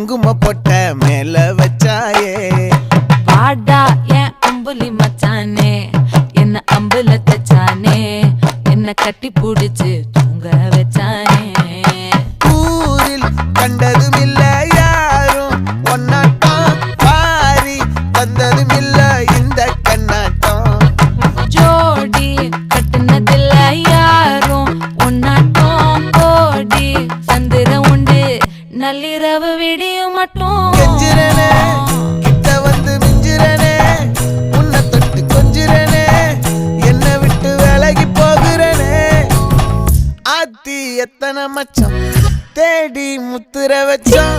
குங்கும பொட்ட மேல வச்சாயே வாடா என் அம்புலி மச்சானே என்ன அம்புல தச்சானே என்ன கட்டி புடிச்சு தூங்க வச்சானே ஊரில் கண்டதும் இல்ல யாரும் ஒன்னாட்டம் பாரி தந்ததும் இல்ல இந்த கண்ணாட்டம் ஜோடி கட்டுனதில்ல யாரும் ஒன்னாட்டம் கோடி சந்திர உண்டு நள்ளிரவு விடியும் மட்டும் கெஞ்சிரனே கிட்ட வந்து மிஞ்சிரனே உன்னை தொட்டு கொஞ்சிரனே என்னை விட்டு விலகி போகிறனே ஆத்தி எத்தனை மச்சம் தேடி முத்துற வச்சோம்